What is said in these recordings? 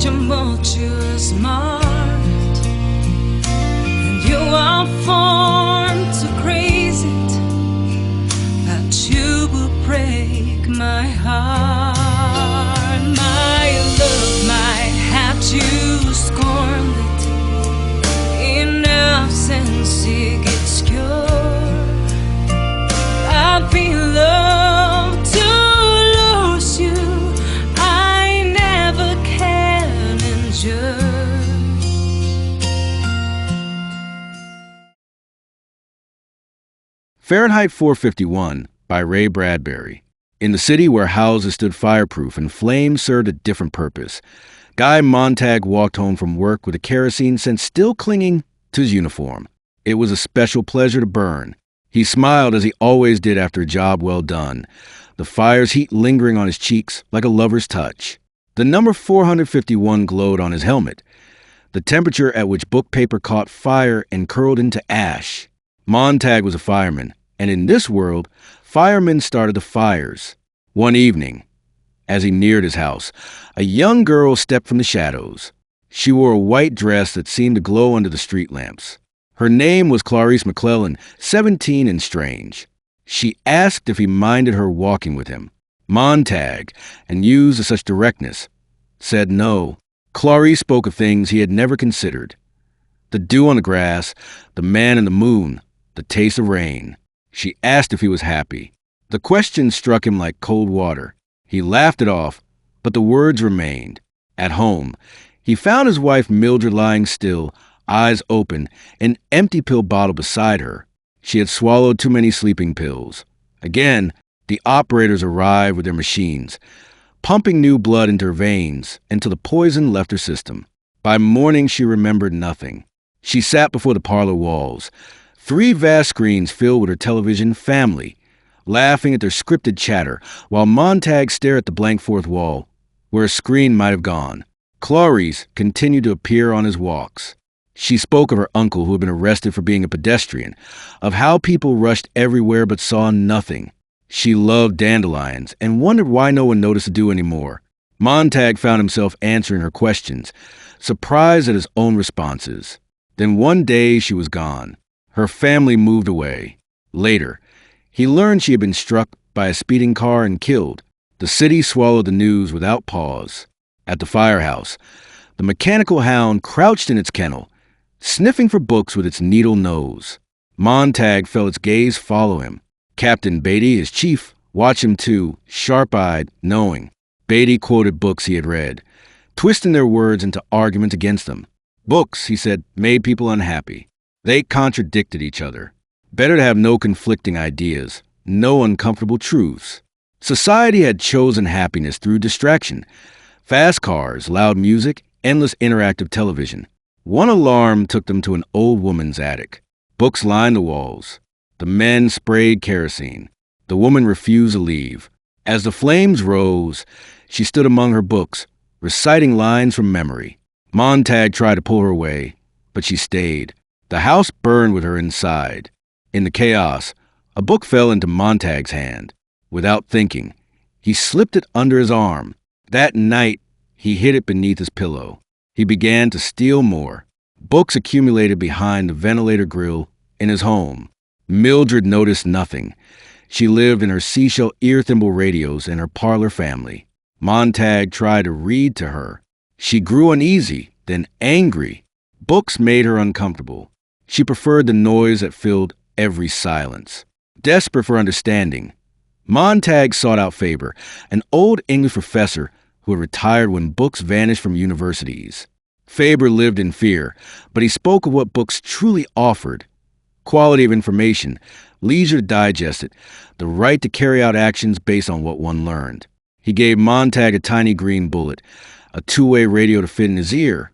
tumultuous mart, and you are formed to praise it, but you will break my heart. My love might have to scorn it, enough since it gets cured. I've been loved to lose you, I never can endure. Fahrenheit 451 by Ray Bradbury. In the city where houses stood fireproof and flames served a different purpose, Guy Montag walked home from work with a kerosene scent still clinging to his uniform. It was a special pleasure to burn. He smiled as he always did after a job well done, the fire's heat lingering on his cheeks like a lover's touch. The number 451 glowed on his helmet, the temperature at which book paper caught fire and curled into ash. Montag was a fireman, and in this world, firemen started the fires. One evening, as he neared his house, a young girl stepped from the shadows. She wore a white dress that seemed to glow under the street lamps. Her name was Clarice McClellan, 17 and strange. She asked if he minded her walking with him. Montag, and used with such directness, said no. Clarice spoke of things he had never considered. The dew on the grass, the man in the moon, the taste of rain. She asked if he was happy. The question struck him like cold water. He laughed it off, but the words remained. At home, he found his wife Mildred lying still, eyes open, an empty pill bottle beside her. She had swallowed too many sleeping pills. Again, the operators arrived with their machines, pumping new blood into her veins until the poison left her system. By morning, she remembered nothing. She sat before the parlor walls, 3 vast screens filled with her television family, laughing at their scripted chatter, while Montag stared at the blank fourth wall, where a screen might have gone. Clarice continued to appear on his walks. She spoke of her uncle who had been arrested for being a pedestrian, of how people rushed everywhere but saw nothing. She loved dandelions and wondered why no one noticed the dew anymore. Montag found himself answering her questions, surprised at his own responses. Then one day she was gone. Her family moved away. Later, he learned she had been struck by a speeding car and killed. The city swallowed the news without pause. At the firehouse, the mechanical hound crouched in its kennel, sniffing for books with its needle nose. Montag felt its gaze follow him. Captain Beatty, his chief, watched him too, sharp-eyed, knowing. Beatty quoted books he had read, twisting their words into arguments against them. Books, he said, made people unhappy. They contradicted each other. Better to have no conflicting ideas, no uncomfortable truths. Society had chosen happiness through distraction. Fast cars, loud music, endless interactive television. One alarm took them to an old woman's attic. Books lined the walls. The men sprayed kerosene. The woman refused to leave. As the flames rose, she stood among her books, reciting lines from memory. Montag tried to pull her away, but she stayed. The house burned with her inside. In the chaos, a book fell into Montag's hand. Without thinking, he slipped it under his arm. That night, he hid it beneath his pillow. He began to steal more. Books accumulated behind the ventilator grill in his home. Mildred noticed nothing. She lived in her seashell ear thimble radios and her parlor family. Montag tried to read to her. She grew uneasy, then angry. Books made her uncomfortable. She preferred the noise that filled every silence. Desperate for understanding, Montag sought out Faber, an old English professor who had retired when books vanished from universities. Faber lived in fear, but he spoke of what books truly offered: quality of information, leisure to digest it, the right to carry out actions based on what one learned. He gave Montag a tiny green bullet, a 2-way radio to fit in his ear,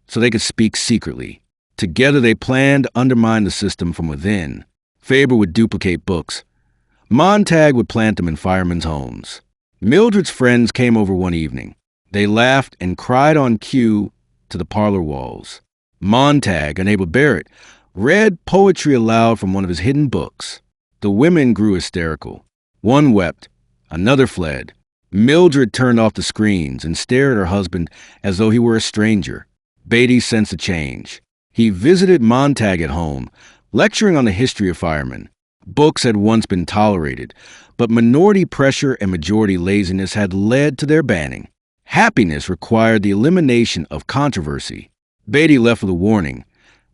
so they could speak secretly. Together they planned to undermine the system from within. Faber would duplicate books. Montag would plant them in firemen's homes. Mildred's friends came over one evening. They laughed and cried on cue to the parlor walls. Montag, unable to bear it, read poetry aloud from one of his hidden books. The women grew hysterical. One wept, another fled. Mildred turned off the screens and stared at her husband as though he were a stranger. Beatty sensed a change. He visited Montag at home, lecturing on the history of firemen. Books had once been tolerated, but minority pressure and majority laziness had led to their banning. Happiness required the elimination of controversy. Beatty left with a warning.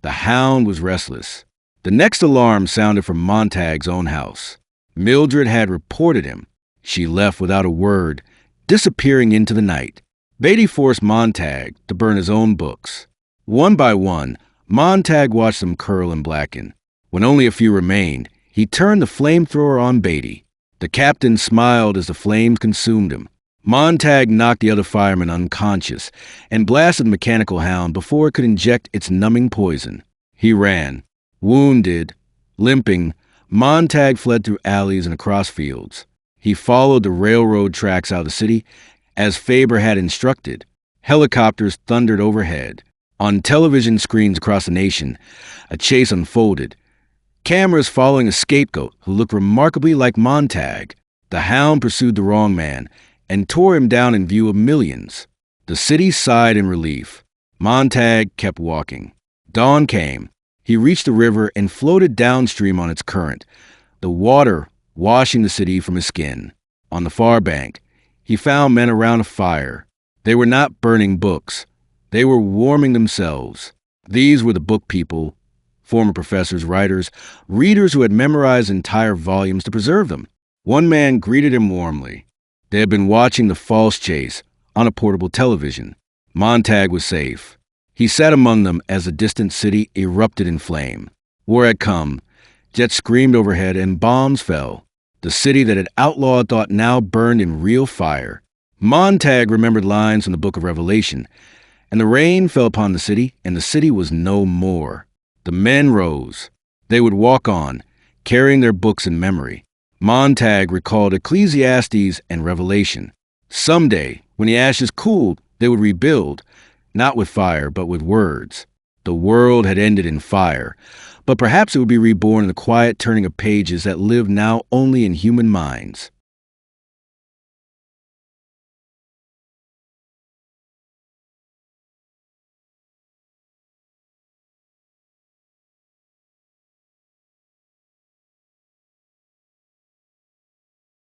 The hound was restless. The next alarm sounded from Montag's own house. Mildred had reported him. She left without a word, disappearing into the night. Beatty forced Montag to burn his own books. One by one, Montag watched them curl and blacken. When only a few remained, he turned the flamethrower on Beatty. The captain smiled as the flames consumed him. Montag knocked the other fireman unconscious and blasted the mechanical hound before it could inject its numbing poison. He ran. Wounded, limping, Montag fled through alleys and across fields. He followed the railroad tracks out of the city, as Faber had instructed. Helicopters thundered overhead. On television screens across the nation, a chase unfolded. Cameras following a scapegoat who looked remarkably like Montag. The hound pursued the wrong man and tore him down in view of millions. The city sighed in relief. Montag kept walking. Dawn came. He reached the river and floated downstream on its current, the water washing the city from his skin. On the far bank, he found men around a fire. They were not burning books. They were warming themselves. These were the book people, former professors, writers, readers who had memorized entire volumes to preserve them. One man greeted him warmly. They had been watching the false chase on a portable television. Montag was safe. He sat among them as the distant city erupted in flame. War had come. Jets screamed overhead and bombs fell. The city that had outlawed thought now burned in real fire. Montag remembered lines from the book of Revelation. And the rain fell upon the city, and the city was no more. The men rose. They would walk on, carrying their books in memory. Montag recalled Ecclesiastes and Revelation. Someday, when the ashes cooled, they would rebuild, not with fire, but with words. The world had ended in fire, but perhaps it would be reborn in the quiet turning of pages that lived now only in human minds.